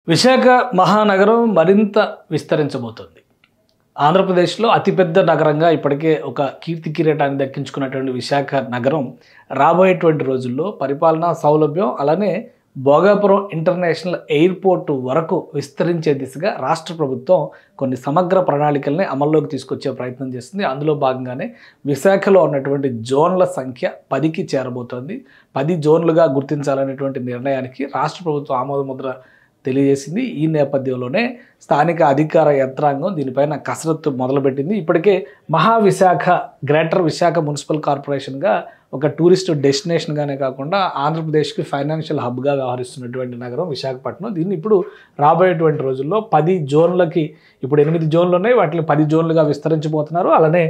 విశాఖ మహానగరం మరింత విస్తరించబోతోంది. ఆంధ్రప్రదేశ్లో అతిపెద్ద నగరంగా ఇప్పటికే ఒక కీర్తి కిరీటాన్ని దక్కించుకున్నటువంటి విశాఖ నగరం రాబోయేటువంటి రోజుల్లో పరిపాలనా సౌలభ్యం అలానే భోగాపురం ఇంటర్నేషనల్ ఎయిర్పోర్ట్ వరకు విస్తరించే దిశగా రాష్ట్ర ప్రభుత్వం కొన్ని సమగ్ర ప్రణాళికల్ని అమల్లోకి తీసుకొచ్చే ప్రయత్నం చేస్తుంది. అందులో భాగంగానే విశాఖలో ఉన్నటువంటి జోన్ల సంఖ్య 10కి చేరబోతోంది. 10 జోన్లుగా గుర్తించాలనేటువంటి నిర్ణయానికి రాష్ట్ర ప్రభుత్వం ఆమోదముద్ర తెలియజేసింది. ఈ నేపథ్యంలోనే స్థానిక అధికార యంత్రాంగం దీనిపైన కసరత్తు మొదలుపెట్టింది. ఇప్పటికే మహావిశాఖ గ్రేటర్ విశాఖ మున్సిపల్ కార్పొరేషన్గా ఒక టూరిస్ట్ డెస్టినేషన్గానే కాకుండా ఆంధ్రప్రదేశ్కి ఫైనాన్షియల్ హబ్గా వ్యవహరిస్తున్నటువంటి నగరం విశాఖపట్నం. దీన్ని ఇప్పుడు రాబోయేటువంటి రోజుల్లో 10 జోన్లకి, ఇప్పుడు 8 జోన్లు ఉన్నాయి, వాటిని 10 జోన్లుగా విస్తరించబోతున్నారు. అలానే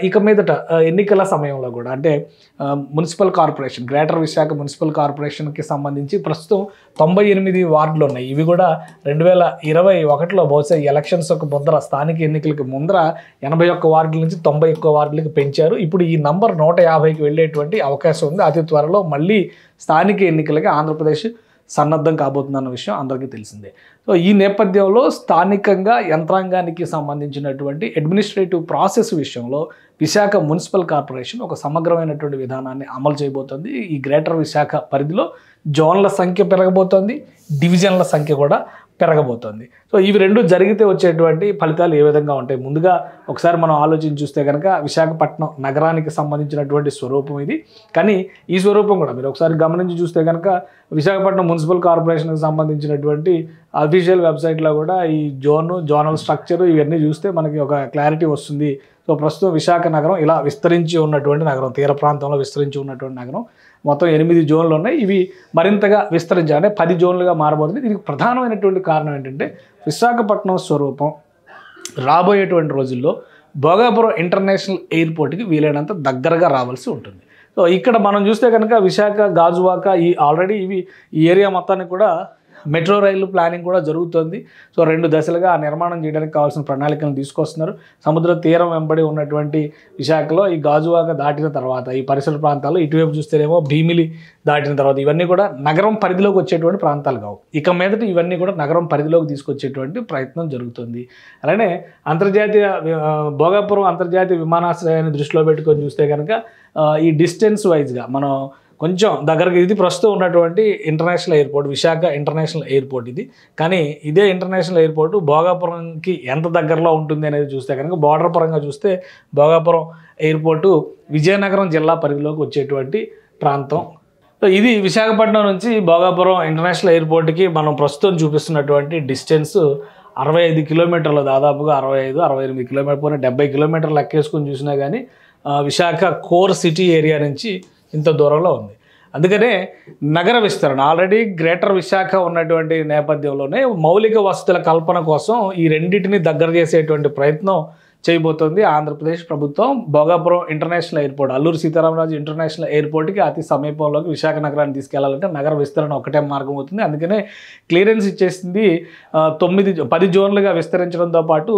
ఇక మీదట ఎన్నికల సమయంలో కూడా అంటే municipal corporation greater Visakha municipal కార్పొరేషన్కి సంబంధించి ప్రస్తుతం 98 వార్డులు ఉన్నాయి. ఇవి కూడా 2021లో బహుశా ఎలక్షన్స్కి ముందర, స్థానిక ఎన్నికలకి ముందర 81 వార్డుల నుంచి 91 వార్డులకి పెంచారు. ఇప్పుడు ఈ నంబర్ 150కి వెళ్ళేటువంటి అవకాశం ఉంది. అతి త్వరలో మళ్ళీ స్థానిక ఎన్నికలకి ఆంధ్రప్రదేశ్ సన్నద్ధం కాబోతుందన్న విషయం అందరికీ తెలిసిందే. సో ఈ నేపథ్యంలో స్థానికంగా యంత్రాంగానికి సంబంధించినటువంటి అడ్మినిస్ట్రేటివ్ ప్రాసెస్ విషయంలో విశాఖ మున్సిపల్ కార్పొరేషన్ ఒక సమగ్రమైనటువంటి విధానాన్ని అమలు చేయబోతోంది. ఈ గ్రేటర్ విశాఖ పరిధిలో జోన్ల సంఖ్య పెరగబోతోంది, డివిజన్ల సంఖ్య కూడా పెరగబోతోంది. సో ఇవి రెండు జరిగితే వచ్చేటువంటి ఫలితాలు ఏ విధంగా ఉంటాయి? ముందుగా ఒకసారి మనం ఆలోచించి చూస్తే కనుక విశాఖపట్నం నగరానికి సంబంధించినటువంటి స్వరూపం ఇది. కానీ ఈ స్వరూపం కూడా మీరు ఒకసారి గమనించి చూస్తే కనుక విశాఖపట్నం మున్సిపల్ కార్పొరేషన్కి సంబంధించినటువంటి అఫీషియల్ వెబ్సైట్లో కూడా ఈ జోనల్ స్ట్రక్చర్ ఇవన్నీ చూస్తే మనకి ఒక క్లారిటీ వస్తుంది. సో ప్రస్తుతం విశాఖ నగరం ఇలా విస్తరించి ఉన్నటువంటి నగరం, తీర ప్రాంతంలో విస్తరించి ఉన్నటువంటి నగరం. మొత్తం 8 జోన్లు ఉన్నాయి. ఇవి మరింతగా విస్తరించాలంటే 10 జోన్లుగా మారబోతుంది. దీనికి ప్రధానమైనటువంటి కారణం ఏంటంటే విశాఖపట్నం స్వరూపం రాబోయేటువంటి రోజుల్లో భోగాపురం ఇంటర్నేషనల్ ఎయిర్పోర్ట్కి వీలైనంత దగ్గరగా రావాల్సి ఉంటుంది. సో ఇక్కడ మనం చూస్తే కనుక విశాఖ, గాజువాక ఆల్రెడీ ఈ ఏరియా మొత్తానికి కూడా మెట్రో రైలు ప్లానింగ్ కూడా జరుగుతుంది. సో 2 దశలుగా ఆ నిర్మాణం చేయడానికి కావాల్సిన ప్రణాళికలను తీసుకొస్తున్నారు. సముద్ర తీరం వెంబడి ఉన్నటువంటి విశాఖలో ఈ గాజువాక దాటిన తర్వాత ఈ పరిసర ప్రాంతాలు, ఇటువైపు చూస్తేనేమో భీమిలి దాటిన తర్వాత ఇవన్నీ కూడా నగరం పరిధిలోకి వచ్చేటువంటి ప్రాంతాలు కావు. ఇక మీదట ఇవన్నీ కూడా నగరం పరిధిలోకి తీసుకొచ్చేటువంటి ప్రయత్నం జరుగుతుంది. అలానే భోగాపురం అంతర్జాతీయ విమానాశ్రయాన్ని దృష్టిలో పెట్టుకొని చూస్తే కనుక ఈ డిస్టెన్స్ వైజ్గా మనం కొంచెం దగ్గరకి, ఇది ప్రస్తుతం ఉన్నటువంటి international airport Visakha international airport ఇది. కానీ ఇదే ఇంటర్నేషనల్ ఎయిర్పోర్ట్ భోగాపురంకి ఎంత దగ్గరలో ఉంటుంది అనేది చూస్తే కనుక బార్డర్ పరంగా చూస్తే భోగాపురం ఎయిర్పోర్టు విజయనగరం జిల్లా పరిధిలోకి వచ్చేటువంటి ప్రాంతం. సో ఇది విశాఖపట్నం నుంచి భోగాపురం ఇంటర్నేషనల్ ఎయిర్పోర్ట్కి మనం ప్రస్తుతం చూపిస్తున్నటువంటి డిస్టెన్స్ 65 కిలోమీటర్లు, దాదాపుగా 65-68 కిలోమీటర్, 70 కిలోమీటర్లు లెక్కేసుకొని చూసినా కానీ విశాఖ కోర్ సిటీ ఏరియా నుంచి ఇంత దూరంలో ఉంది. అందుకనే నగర విస్తరణ ఆల్రెడీ గ్రేటర్ విశాఖ ఉన్నటువంటి నేపథ్యంలోనే మౌలిక వసతుల కల్పన కోసం ఈ రెండింటిని దగ్గర చేసేటువంటి ప్రయత్నం చేయబోతోంది ఆంధ్రప్రదేశ్ ప్రభుత్వం. Bhogapuram international airport, Alluri Sitaramaraju international ఎయిర్పోర్ట్కి అతి సమీపంలోకి విశాఖ నగరాన్ని తీసుకెళ్లాలంటే నగర విస్తరణ ఒకటే మార్గం అవుతుంది. అందుకనే క్లియరెన్స్ ఇచ్చేసింది. 10 జోన్లుగా విస్తరించడంతో పాటు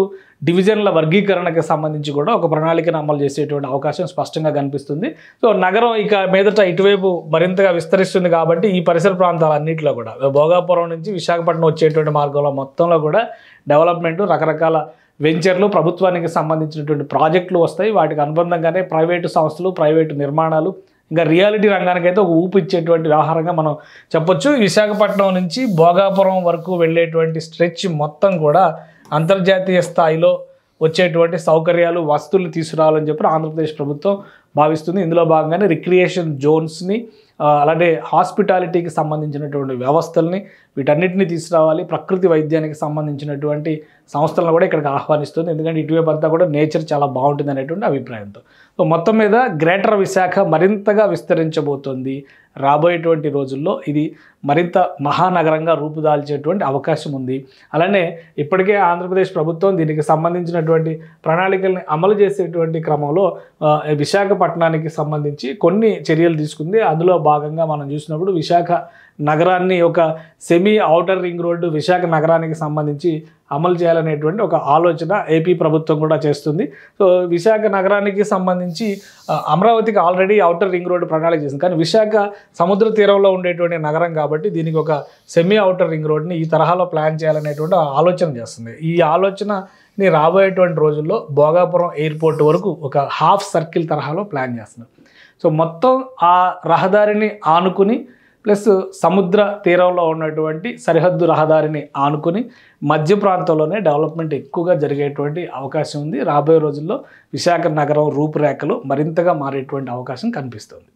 డివిజన్ల వర్గీకరణకు సంబంధించి కూడా ఒక ప్రణాళికను అమలు చేసేటువంటి అవకాశం స్పష్టంగా కనిపిస్తుంది. సో నగరం ఇక మీదట ఇటువైపు మరింతగా విస్తరిస్తుంది కాబట్టి ఈ పరిసర ప్రాంతాలన్నింటిలో కూడా భోగాపురం నుంచి విశాఖపట్నం వచ్చేటువంటి మార్గంలో మొత్తంలో కూడా డెవలప్మెంట్, రకరకాల వెంచర్లు, ప్రభుత్వానికి సంబంధించినటువంటి ప్రాజెక్టులు వస్తాయి. వాటికి అనుబంధంగానే ప్రైవేటు సంస్థలు, ప్రైవేటు నిర్మాణాలు, ఇంకా రియాలిటీ రంగానికైతే ఒక ఊపు ఇచ్చేటువంటి వ్యవహారంగా మనం చెప్పొచ్చు. విశాఖపట్నం నుంచి భోగాపురం వరకు వెళ్ళేటువంటి స్ట్రెచ్ మొత్తం కూడా అంతర్జాతీయ స్థాయిలో వచ్చేటువంటి సౌకర్యాలు, వస్తువులు తీసుకురావాలని చెప్పి ఆంధ్రప్రదేశ్ ప్రభుత్వం భావిస్తుంది. ఇందులో భాగంగానే రిక్రియేషన్ జోన్స్ని, అలాగే హాస్పిటాలిటీకి సంబంధించినటువంటి వ్యవస్థల్ని, వీటన్నిటిని తీసుకురావాలి. ప్రకృతి వైద్యానికి సంబంధించినటువంటి సంస్థలను కూడా ఇక్కడికి ఆహ్వానిస్తుంది. ఎందుకంటే ఇటువైపు అంతా కూడా నేచర్ చాలా బాగుంటుంది అనేటువంటి అభిప్రాయంతో. సో మొత్తం మీద గ్రేటర్ విశాఖ మరింతగా విస్తరించబోతోంది. రాబోయేటువంటి రోజుల్లో ఇది మరింత మహానగరంగా రూపుదాల్చేటువంటి అవకాశం ఉంది. అలానే ఇప్పటికే ఆంధ్రప్రదేశ్ ప్రభుత్వం దీనికి సంబంధించినటువంటి ప్రణాళికల్ని అమలు చేసేటువంటి క్రమంలో విశాఖపట్నానికి సంబంధించి కొన్ని చర్యలు తీసుకుంది. అందులో భాగంగా మనం చూసినప్పుడు విశాఖ నగరాన్ని ఒక semi outer ring road Visakha నగరానికి సంబంధించి అమలు చేయాలనేటువంటి ఒక ఆలోచన ఏపీ ప్రభుత్వం కూడా చేస్తుంది. సో విశాఖ నగరానికి సంబంధించి అమరావతికి ఆల్రెడీ ఔటర్ రింగ్ రోడ్డు ప్రణాళిక చేసింది. కానీ విశాఖ సముద్ర తీరంలో ఉండేటువంటి నగరం కాబట్టి దీనికి ఒక సెమీ ఔటర్ రింగ్ రోడ్ని ఈ తరహాలో ప్లాన్ చేయాలనేటువంటి ఆలోచన చేస్తుంది. ఈ ఆలోచనని రాబోయేటువంటి రోజుల్లో భోగాపురం ఎయిర్పోర్ట్ వరకు ఒక హాఫ్ సర్కిల్ తరహాలో ప్లాన్ చేస్తున్నారు. సో మొత్తం ఆ రహదారిని ఆనుకుని ప్లస్ సముద్ర తీరంలో ఉన్నటువంటి సరిహద్దు రహదారిని ఆనుకుని మధ్య ప్రాంతంలోనే డెవలప్మెంట్ ఎక్కువగా జరిగేటువంటి అవకాశం ఉంది. రాబోయే రోజుల్లో విశాఖ నగరం రూపురేఖలు మరింతగా మారేటువంటి అవకాశం కనిపిస్తుంది.